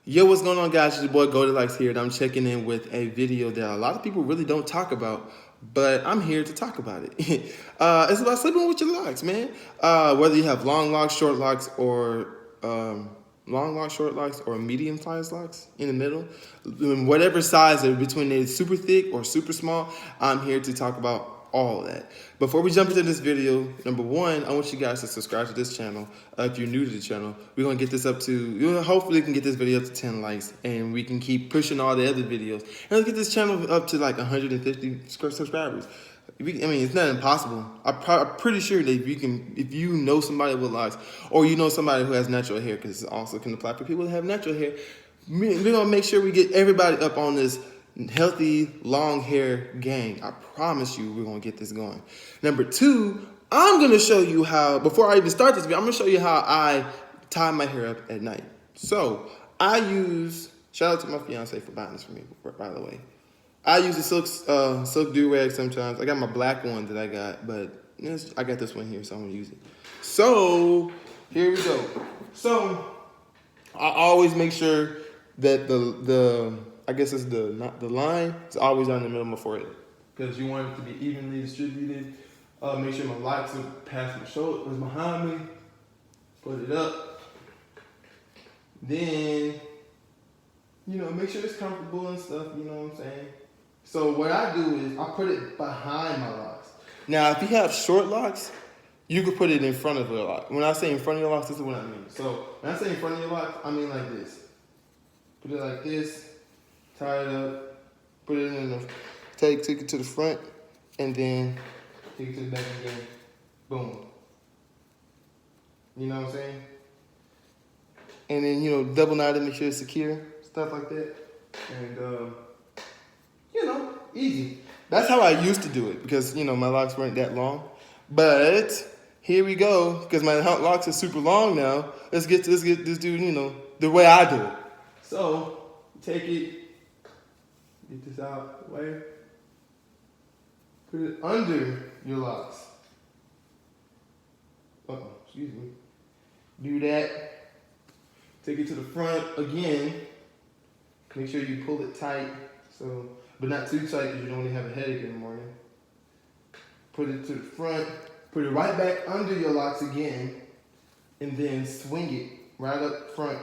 Yo, what's going on, guys? It's your boy Goldilocks here, and I'm checking in with a video that a lot of people really don't talk about, but I'm here to talk about it. It's about sleeping with your locks, man. Whether you have long locks, short locks, or long locks, short locks, or medium sized locks in the middle, whatever size are between they super thick or super small, I'm here to talk about all of that. Before we jump into this video, number one, I want you guys to subscribe to this channel. If you're new to the channel, we're gonna get this up to, hopefully we can get this video up to 10 likes and we can keep pushing all the other videos. And let's get this channel up to like 150 subscribers. I mean, it's not impossible. I'm pretty sure that if you know somebody with locks, or you know somebody who has natural hair, because it also can apply for people that have natural hair, we're gonna make sure we get everybody up on this healthy long hair gang. I promise you we're gonna get this going. Number two, I'm gonna show you how, before I even start this video, I'm gonna show you how I tie my hair up at night. So I use, shout out to my fiance for buying this for me, by the way. I use the silk do-rag sometimes. I got my black one that I got, but I got this one here, so I'm gonna use it. So here we go. So I always make sure that the I guess it's the line is always down the middle of my forehead, because you want it to be evenly distributed. Make sure my locks are past my shoulder, is behind me. Put it up. Then, make sure it's comfortable and stuff. You know what I'm saying? So what I do is I put it behind my locks. Now, if you have short locks, you could put it in front of your lock. When I say in front of your locks, this is what I mean. So when I say in front of your locks, I mean like this. Put it like this, tie it up, put it in the, take it to the front, and then take it to the back again. Boom. You know what I'm saying? And then, double knot it, make sure it's secure, stuff like that. And, easy. That's how I used to do it, because, my locks weren't that long. But here we go, because my locks are super long now. Let's get this dude, the way I do it. So, take it, get this out the way, put it under your locks. Excuse me. Do that. Take it to the front again. Make sure you pull it tight, but not too tight, because you don't want to have a headache in the morning. Put it to the front. Put it right back under your locks again, and then swing it right up front.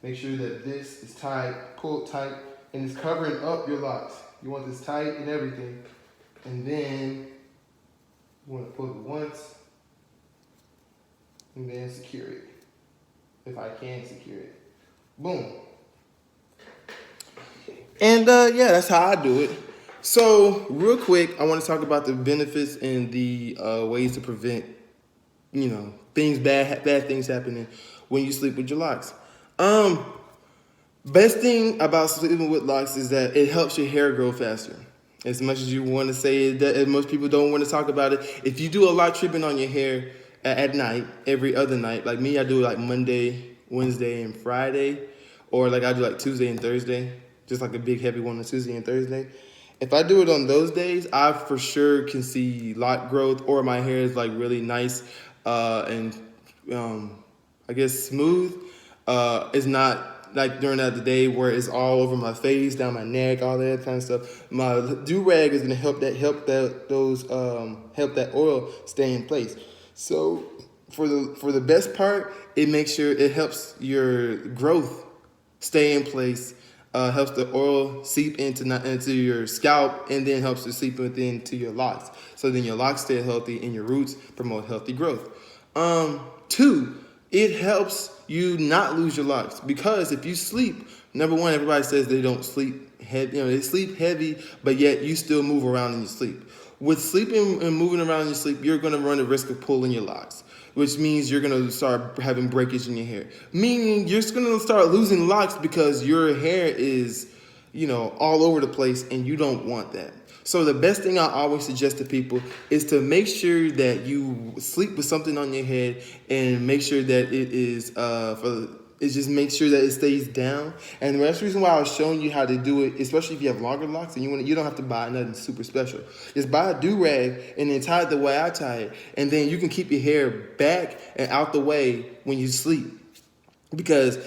Make sure that this is tight, pulled tight, and it's covering up your locks. You want this tight and everything. And then you want to pull it once, and then secure it. If I can secure it. Boom. And that's how I do it. So real quick, I want to talk about the benefits and the ways to prevent, bad things happening when you sleep with your locks. Best thing about sleeping with locks is that it helps your hair grow faster. As much as you want to say that, and most people don't want to talk about it, if you do a lot trimming on your hair at night, every other night, like me, I do like Monday, Wednesday, and Friday, or like I do like Tuesday and Thursday, just like a big heavy one on Tuesday and Thursday. If I do it on those days, I for sure can see lock growth, or my hair is like really nice and I guess smooth. It's not like during the day where it's all over my face, down my neck, all that kind of stuff. My do-rag is gonna help that oil stay in place. So for the best part, it makes sure it helps your growth stay in place. Helps the oil seep into your scalp, and then helps to seep into your locks. So then your locks stay healthy and your roots promote healthy growth. Two, it helps you not lose your locks, because if you sleep, number one, everybody says they don't sleep heavy. They sleep heavy, but yet you still move around in your sleep. With sleeping and moving around in your sleep, you're going to run the risk of pulling your locks, which means you're going to start having breakage in your hair. Meaning you're just going to start losing locks because your hair is, all over the place, and you don't want that. So the best thing I always suggest to people is to make sure that you sleep with something on your head, and make sure that it is just make sure that it stays down. And that's the reason why I was showing you how to do it, especially if you have longer locks and you don't have to buy nothing super special. Just buy a do-rag and then tie it the way I tie it, and then you can keep your hair back and out the way when you sleep. Because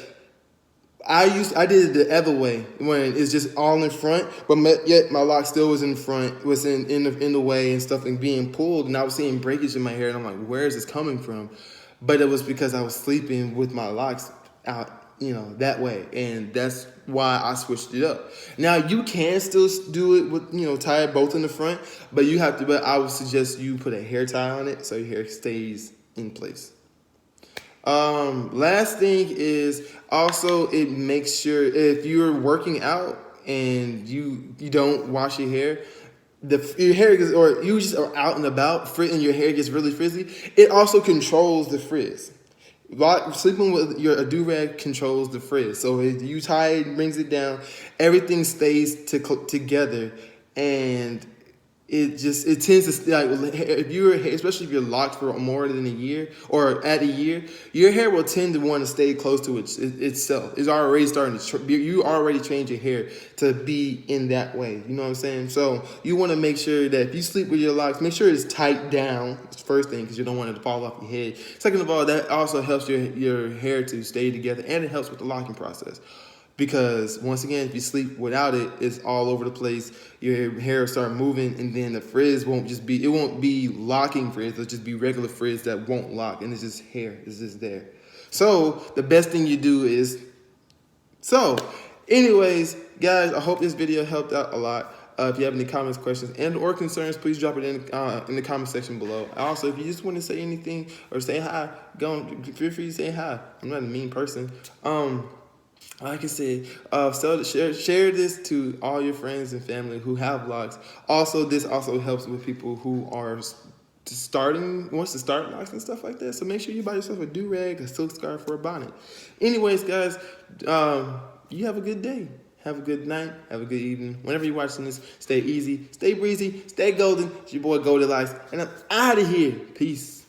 I did it the other way when it's just all in front, but yet my lock still was in front, was in the way and stuff and being pulled, and I was seeing breakage in my hair, and I'm like, where is this coming from? But it was because I was sleeping with my locks out, that way, and that's why I switched it up. Now you can still do it with tie it both in the front, but you have to. But I would suggest you put a hair tie on it so your hair stays in place. Last thing is also it makes sure if you're working out and you don't wash your hair, your hair gets, or you just are out and about and your hair gets really frizzy. It also controls the frizz. Sleeping with a do-rag controls the frizz. So if you tie it, brings it down, everything stays together, and it tends to like if you're especially if you're locked for more than a year or at a year, your hair will tend to want to stay close to itself. It's already starting to you already trained your hair to be in that way. You know what I'm saying? So you want to make sure that if you sleep with your locks, make sure it's tight down. It's the first thing because you don't want it to fall off your head. Second of all, that also helps your hair to stay together, and it helps with the locking process. Because once again, if you sleep without it, it's all over the place. Your hair will start moving, and then the frizz won't be locking frizz. It'll just be regular frizz that won't lock, and it's just hair. It's just there. So the best thing you do is anyways, guys, I hope this video helped out a lot. If you have any comments, questions, and or concerns, please drop it in the comment section below. Also, if you just want to say anything or say hi, feel free to say hi. I'm not a mean person. Like I said, share this to all your friends and family who have locks. Also, this also helps with people who are wants to start locks and stuff like that. So make sure you buy yourself a do-rag, a silk scarf, or a bonnet. Anyways, guys, you have a good day. Have a good night. Have a good evening. Whenever you're watching this, stay easy, stay breezy, stay golden. It's your boy Goldilocks, and I'm out of here. Peace.